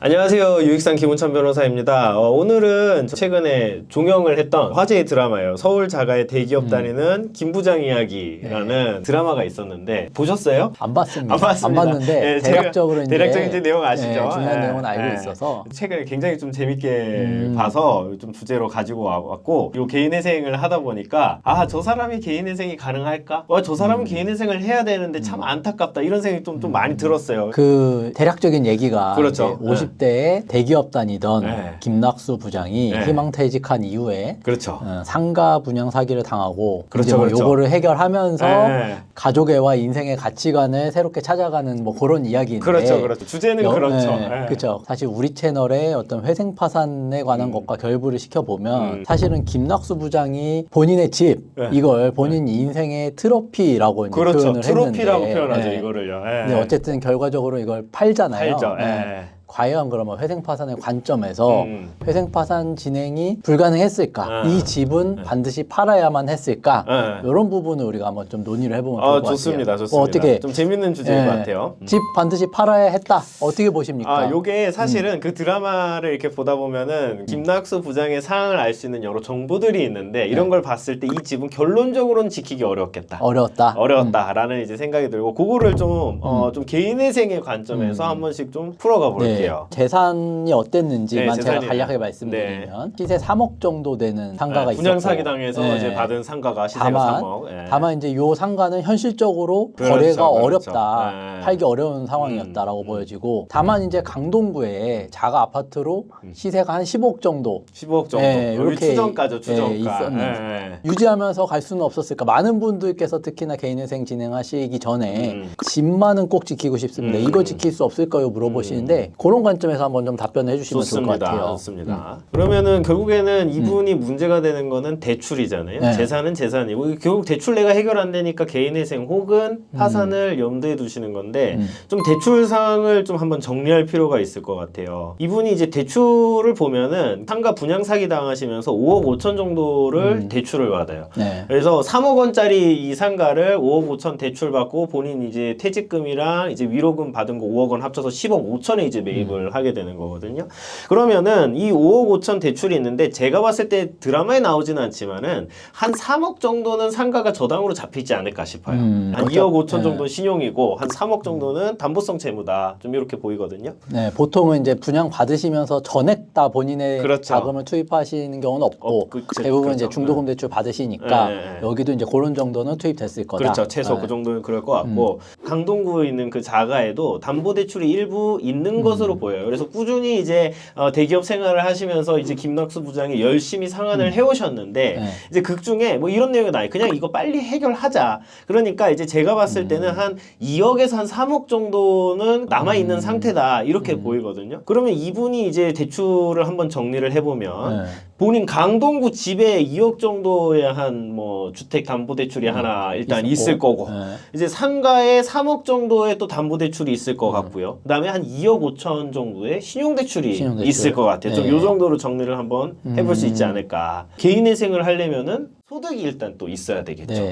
안녕하세요. 유익상 김운찬 변호사입니다. 오늘은 최근에 종영을 했던 화제의 드라마예요. 서울 자가의 대기업 다니는 김 부장 이야기라는 드라마가 있었는데 보셨어요? 안 봤습니다. 안 봤습니다. 안 봤는데 네, 대략적으로 대략적인 내용 아시죠? 네, 중요한 네, 내용은 알고 네. 있어서 최근에 굉장히 좀 재밌게 봐서 좀 주제로 가지고 왔고, 요 개인회생을 하다 보니까 저 사람이 개인회생이 가능할까? 저 사람은 개인회생을 해야 되는데 참 안타깝다, 이런 생각이 좀 많이 들었어요. 그 대략적인 얘기가 그렇죠. 50대에 대기업 다니던 네. 김낙수 부장이 네. 희망퇴직한 이후에 그렇죠. 상가 분양 사기를 당하고 그렇죠, 이제 뭐 그렇죠. 요거를 해결하면서 네. 가족애와 인생의 가치관을 새롭게 찾아가는 뭐 그런 이야기인데 그렇죠, 그렇죠. 주제는 그렇죠. 네. 그렇죠. 사실 우리 채널의 어떤 회생 파산에 관한 것과 결부를 시켜보면 사실은 김낙수 부장이 본인의 집 이걸 본인 인생의 트로피라고 이제 그렇죠. 표현을 트로피라고 했는데 표현하죠, 네. 이거를요. 근데 어쨌든 결과적으로 이걸 팔잖아요. 팔죠. 네. 과연 그러면 회생 파산의 관점에서 회생 파산 진행이 불가능했을까? 이 집은 반드시 팔아야만 했을까? 이런 부분을 우리가 한번 좀 논의를 해보면 좋을 것 같아요. 좋습니다. 뭐 어떻게 좀 재밌는 주제인 것 같아요. 집 반드시 팔아야 했다. 어떻게 보십니까? 요게 사실은 그 드라마를 이렇게 보다 보면은 김낙수 부장의 상황을 알 수 있는 여러 정보들이 있는데, 이런 걸 봤을 때 이 집은 결론적으로는 지키기 어렵겠다. 어려웠다라는 이제 생각이 들고, 그거를 좀 개인회생의 관점에서 한 번씩 좀 풀어가 볼게요. 재산이 어땠는지만 제가 재산이, 간략하게 말씀드리면 시세 3억 정도 되는 상가가 있었고, 분양 사기 당해서 이제 받은 상가가 시세가 3억. 다만 이제 요 상가는 현실적으로 그렇죠, 거래가 그렇죠. 어렵다, 팔기 어려운 상황이었다라고 보여지고, 다만 이제 강동구에 자가 아파트로 시세가 한 15억 정도, 15억 정도. 이렇게 추정가죠, 추정가. 있었는데 유지하면서 갈 수는 없었을까? 많은 분들께서 특히나 개인회생 진행하시기 전에 집만은 꼭 지키고 싶습니다. 이거 지킬 수 없을까요? 물어보시는데 그런 관점에서 한번 좀 답변을 해주시면 좋을 것 같아요. 좋습니다. 그러면은 결국에는 이분이 문제가 되는 거는 대출이잖아요. 재산은 재산이고, 결국 대출 내가 해결 안 되니까 개인회생 혹은 파산을 염두에 두시는 건데, 좀 대출 상황을 좀 한번 정리할 필요가 있을 것 같아요. 이분이 이제 대출을 보면은 상가 분양 사기 당하시면서 5억 5천 정도를 대출을 받아요. 그래서 3억 원짜리 이 상가를 5억 5천 대출 받고, 본인 이제 퇴직금이랑 이제 위로금 받은 거 5억 원 합쳐서 10억 5천에 이제 매입을 하게 되는 거거든요. 그러면은 이 5억 5천 대출이 있는데, 제가 봤을 때 드라마에 나오지는 않지만은 한 3억 정도는 상가가 저당으로 잡히지 않을까 싶어요. 한 2억 5천 정도는 신용이고 한 3억 정도는 담보성 채무다, 좀 이렇게 보이거든요. 네, 보통은 이제 분양 받으시면서 전액 다 본인의 그렇죠. 자금을 투입하시는 경우는 없고, 대부분 이제 중도금 대출 받으시니까 여기도 이제 그런 정도는 투입됐을 거다. 그렇죠. 최소 그 정도는 그럴 것 같고, 강동구에 있는 그 자가에도 담보대출이 일부 있는 것으로 보여요. 그래서 꾸준히 이제 대기업 생활을 하시면서 이제 김낙수 부장이 열심히 상환을 해오셨는데, 이제 극 중에 뭐 이런 내용이 나와요. 그냥 이거 빨리 해결하자. 그러니까 이제 제가 봤을 때는 한 2억에서 한 3억 정도는 남아있는 상태다, 이렇게 보이거든요. 그러면 이분이 이제 대출을 한번 정리를 해보면, 본인 강동구 집에 2억 정도의 한 뭐 주택 담보 대출이 하나 일단 있을 거고, 이제 상가에 3억 정도의 또 담보 대출이 있을 것 같고요. 그다음에 한 2억 5천 정도의 신용 대출이 있을 것 같아요. 좀 요 정도로 정리를 한번 해볼 수 있지 않을까. 개인회생을 하려면은 소득이 일단 또 있어야 되겠죠.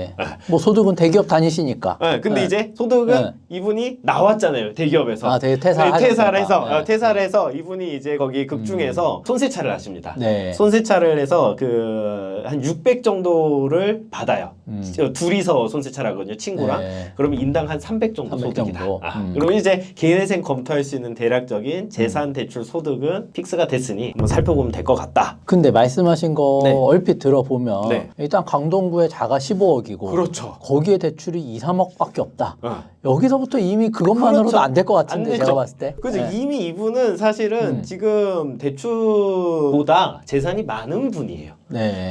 뭐 소득은 대기업 다니시니까. 근데 이제 소득은 이분이 나왔잖아요, 대기업에서. 퇴사를 해서 이분이 이제 거기 극 중에서 손세차를 하십니다. 손세차를 해서 한 600 정도를 받아요. 둘이서 손세차를 하거든요, 친구랑. 그러면 인당 한 300 정도 소득이다. 그러면 이제 개인회생 검토할 수 있는 대략적인 재산 대출 소득은 픽스가 됐으니 한번 살펴보면 될 것 같다. 근데 말씀하신 거 얼핏 들어보면 일단 강동구의 자가 15억이고, 그렇죠. 거기에 대출이 2, 3억밖에 없다. 여기서부터 이미 그것만으로도 안 될 것 같은데, 제가 봤을 때. 그죠. 이미 이분은 사실은 지금 대출보다 재산이 많은 분이에요.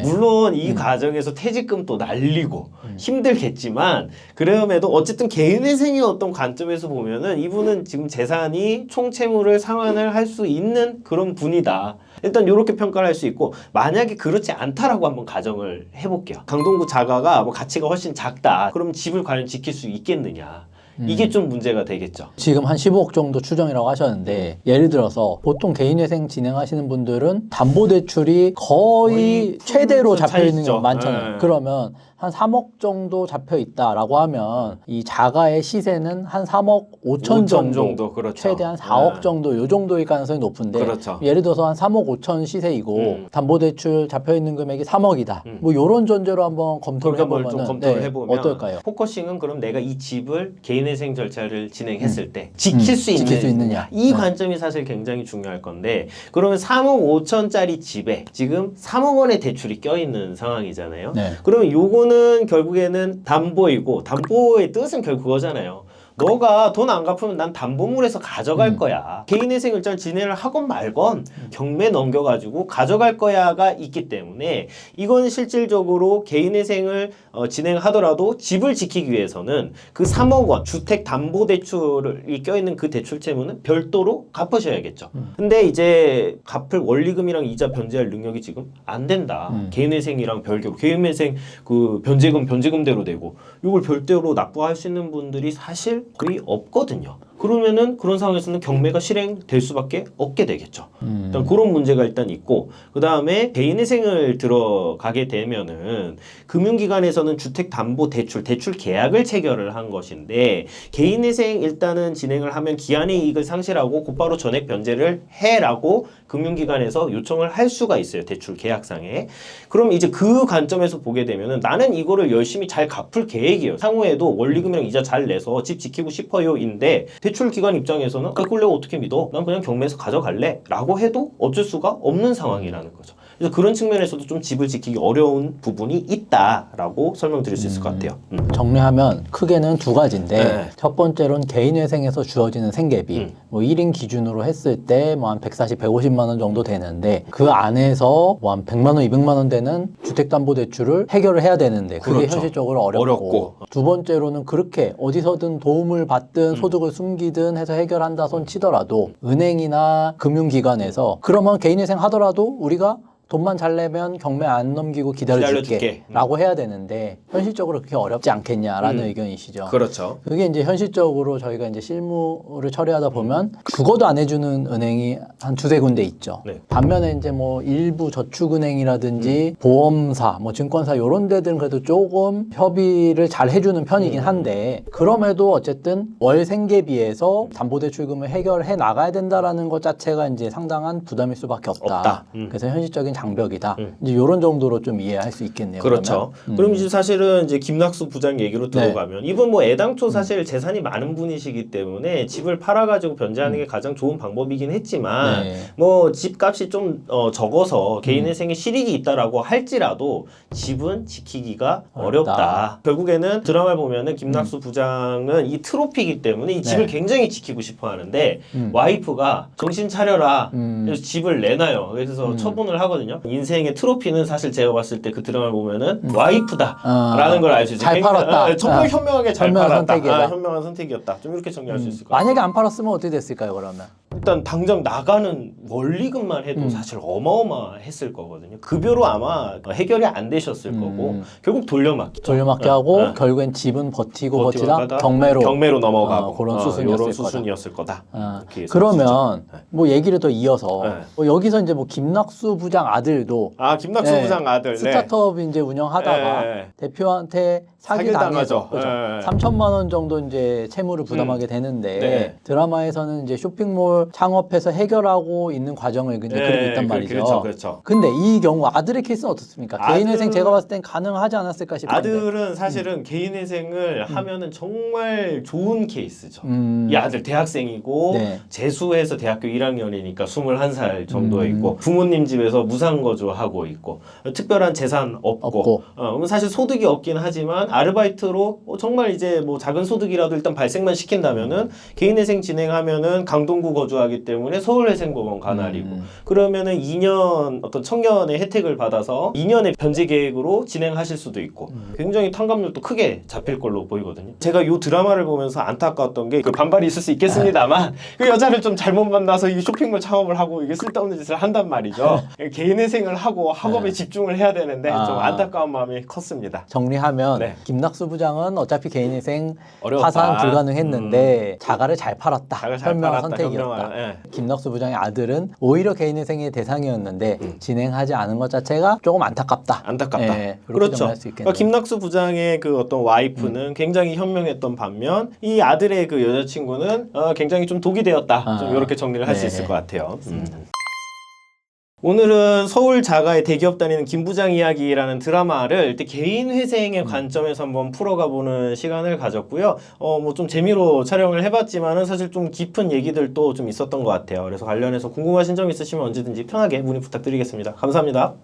물론 이 과정에서 퇴직금도 날리고 힘들겠지만, 그럼에도 어쨌든 개인회생의 어떤 관점에서 보면은 이분은 지금 재산이 총 채무를 상환을 할 수 있는 그런 분이다. 일단 이렇게 평가를 할 수 있고, 만약에 그렇지 않다라고 한번 가정을 해볼게요. 강동구 자가가 뭐 가치가 훨씬 작다. 그럼 집을 과연 지킬 수 있겠느냐. 이게 좀 문제가 되겠죠. 지금 한 15억 정도 추정이라고 하셨는데, 예를 들어서 보통 개인회생 진행하시는 분들은 담보대출이 거의 최대로 잡혀있는 경우가 많잖아요. 그러면 한 3억 정도 잡혀 있다라고 하면 이 자가의 시세는 한 3억 5천 정도, 그렇죠. 최대한 4억 정도 요 정도일 가능성이 높은데 그렇죠. 예를 들어서 한 3억 5천 시세이고 담보대출 잡혀 있는 금액이 3억이다. 뭐 요런 전제로 한번 검토를 그걸 좀 해보면 검토를 해보면 어떨까요? 포커싱은 그럼 내가 이 집을 개인회생 절차를 진행했을 때 지킬 수 있느냐 이 관점이 사실 굉장히 중요할 건데 그러면 3억 5천짜리 집에 지금 3억 원의 대출이 껴있는 상황이잖아요. 네. 그러면 요거는 결국에는 담보이고 담보의 뜻은 결국 그거잖아요. 너가 돈 안 갚으면 난 담보물에서 가져갈 거야. 개인회생 일자를 진행을 하건 말건 경매 넘겨가지고 가져갈 거야가 있기 때문에 이건 실질적으로 개인회생을 진행하더라도 집을 지키기 위해서는 그 3억 원 주택담보대출이 껴있는 그 대출 채무는 별도로 갚으셔야겠죠. 근데 이제 갚을 원리금이랑 이자 변제할 능력이 지금 안 된다. 개인회생이랑 별개로 개인회생 그 변제금대로 되고 이걸 별도로 납부할 수 있는 분들이 사실 거의 없거든요. 그러면은 그런 상황에서는 경매가 실행될 수밖에 없게 되겠죠. 일단 그런 문제가 일단 있고 그 다음에 개인회생을 들어가게 되면은 금융기관에서는 주택담보대출 대출 계약을 체결을 한 것인데 개인회생 일단은 진행을 하면 기한의 이익을 상실하고 곧바로 전액 변제를 해라고 금융기관에서 요청을 할 수가 있어요. 대출 계약상에. 그럼 이제 그 관점에서 보게 되면은 나는 이거를 열심히 잘 갚을 계획이에요. 향후에도 원리금이랑 이자 잘 내서 집 지키고 싶어요인데 대출 기관 입장에서는 그걸 내가 어떻게 믿어? 난 그냥 경매에서 가져갈래? 라고 해도 어쩔 수가 없는 상황이라는 거죠. 그래서 그런 측면에서도 좀 집을 지키기 어려운 부분이 있다라고 설명드릴 수 있을 것 같아요. 정리하면 크게는 두 가지인데 네. 첫 번째로는 개인회생에서 주어지는 생계비 뭐 1인 기준으로 했을 때 뭐 한 140, 150만 원 정도 되는데 그 안에서 뭐 한 100만 원, 200만 원 되는 주택담보대출을 해결을 해야 되는데 그게 그렇죠. 현실적으로 어렵고 두 번째로는 그렇게 어디서든 도움을 받든 소득을 숨기든 해서 해결한다 손 치더라도 은행이나 금융기관에서 그러면 개인회생 하더라도 우리가 돈만 잘 내면 경매 안 넘기고 기다려줄게 라고 해야 되는데 현실적으로 그렇게 어렵지 않겠냐라는 의견이시죠. 그렇죠. 그게 이제 현실적으로 저희가 이제 실무를 처리하다 보면 죽어도 안 해주는 은행이 한 두세 군데 있죠. 네. 반면에 이제 뭐 일부 저축은행이라든지 보험사, 뭐 증권사 이런 데들은 그래도 조금 협의를 잘 해주는 편이긴 한데 그럼에도 어쨌든 월 생계비에서 담보대출금을 해결해 나가야 된다라는 것 자체가 이제 상당한 부담일 수밖에 없다. 그래서 현실적인 장벽이다. 이제 이런 정도로 좀 이해할 수 있겠네요. 그렇죠. 그럼 이제 사실은 이제 김낙수 부장 얘기로 들어가면 이분 뭐 애당초 사실 재산이 많은 분이시기 때문에 집을 팔아가지고 변제하는 게 가장 좋은 방법이긴 했지만 뭐 집값이 좀 적어서 개인회생에 실익이 있다라고 할지라도 집은 지키기가 어렵다. 결국에는 드라마를 보면은 김낙수 부장은 이 트로피이기 때문에 이 집을 굉장히 지키고 싶어 하는데 와이프가 정신 차려라. 그래서 집을 내놔요. 그래서 처분을 하거든요. 인생의 트로피는 사실 제가 봤을 때 그 드라마를 보면은 와이프다라는 걸 알 수 있어요. 잘 팔았다. 정말 현명하게 잘 현명한 팔았다. 선택이다. 현명한 선택이었다. 좀 이렇게 정리할 수 있을 것 같아요. 만약에 안 팔았으면 어떻게 됐을까요, 그러면? 일단 당장 나가는 원리금만 해도 사실 어마어마했을 거거든요. 급여로 아마 해결이 안 되셨을 거고 결국 돌려막기. 돌려막기 하고 결국엔 집은 버티고 버티다 경매로 넘어가고 그런 수순이었을 거다. 이렇게 그러면 뭐 얘기를 더 이어서 뭐 여기서 이제 뭐 김낙수 부장 아들도 김낙수 부장 아들 스타트업 이제 운영하다가 대표한테 사기 당해서 그렇죠. 3천만 원 정도 이제 채무를 부담하게 되는데 드라마에서는 이제 쇼핑몰 창업해서 해결하고 있는 과정을 이제 그리고 있단 말이죠. 그렇죠. 근데 이 경우 아들의 케이스는 어떻습니까? 개인회생 제가 봤을 땐 가능하지 않았을까 싶은데. 아들은 사실은 개인회생을 하면은 정말 좋은 케이스죠. 이 아들 대학생이고 재수해서 대학교 1학년이니까 21살 정도에 있고 부모님 집에서 무상거주하고 있고 특별한 재산 없고 사실 소득이 없긴 하지만 아르바이트로 정말 이제 뭐 작은 소득이라도 일단 발생만 시킨다면은 개인회생 진행하면은 강동구 거주하기 때문에 서울회생법원 관할이고 그러면은 2년 어떤 청년의 혜택을 받아서 2년의 변제 계획으로 진행하실 수도 있고 굉장히 탕감률도 크게 잡힐 걸로 보이거든요. 제가 이 드라마를 보면서 안타까웠던 게 그 반발이 있을 수 있겠습니다만 그 여자를 좀 잘못 만나서 이 쇼핑몰 창업을 하고 이게 쓸데없는 짓을 한단 말이죠. 개인회생을 하고 학업에 집중을 해야 되는데 좀 안타까운 마음이 컸습니다. 정리하면 김낙수 부장은 어차피 개인회생 파산 불가능했는데 자가를 잘 팔았다. 현명한 선택이었다. 있었다. 예. 김낙수 부장의 아들은 오히려 개인회생의 대상이었는데 진행하지 않은 것 자체가 조금 안타깝다. 안타깝다. 예, 그렇게 그렇죠. 정리할 수 있겠네요. 그러니까 김낙수 부장의 그 어떤 와이프는 굉장히 현명했던 반면 이 아들의 그 여자친구는 굉장히 좀 독이 되었다. 좀 이렇게 정리를 할 수 있을 것 같아요. 오늘은 서울 자가의 대기업 다니는 김 부장 이야기라는 드라마를 일단 개인 회생의 관점에서 한번 풀어가 보는 시간을 가졌고요. 뭐 좀 재미로 촬영을 해봤지만은 사실 좀 깊은 얘기들도 좀 있었던 것 같아요. 그래서 관련해서 궁금하신 점 있으시면 언제든지 편하게 문의 부탁드리겠습니다. 감사합니다.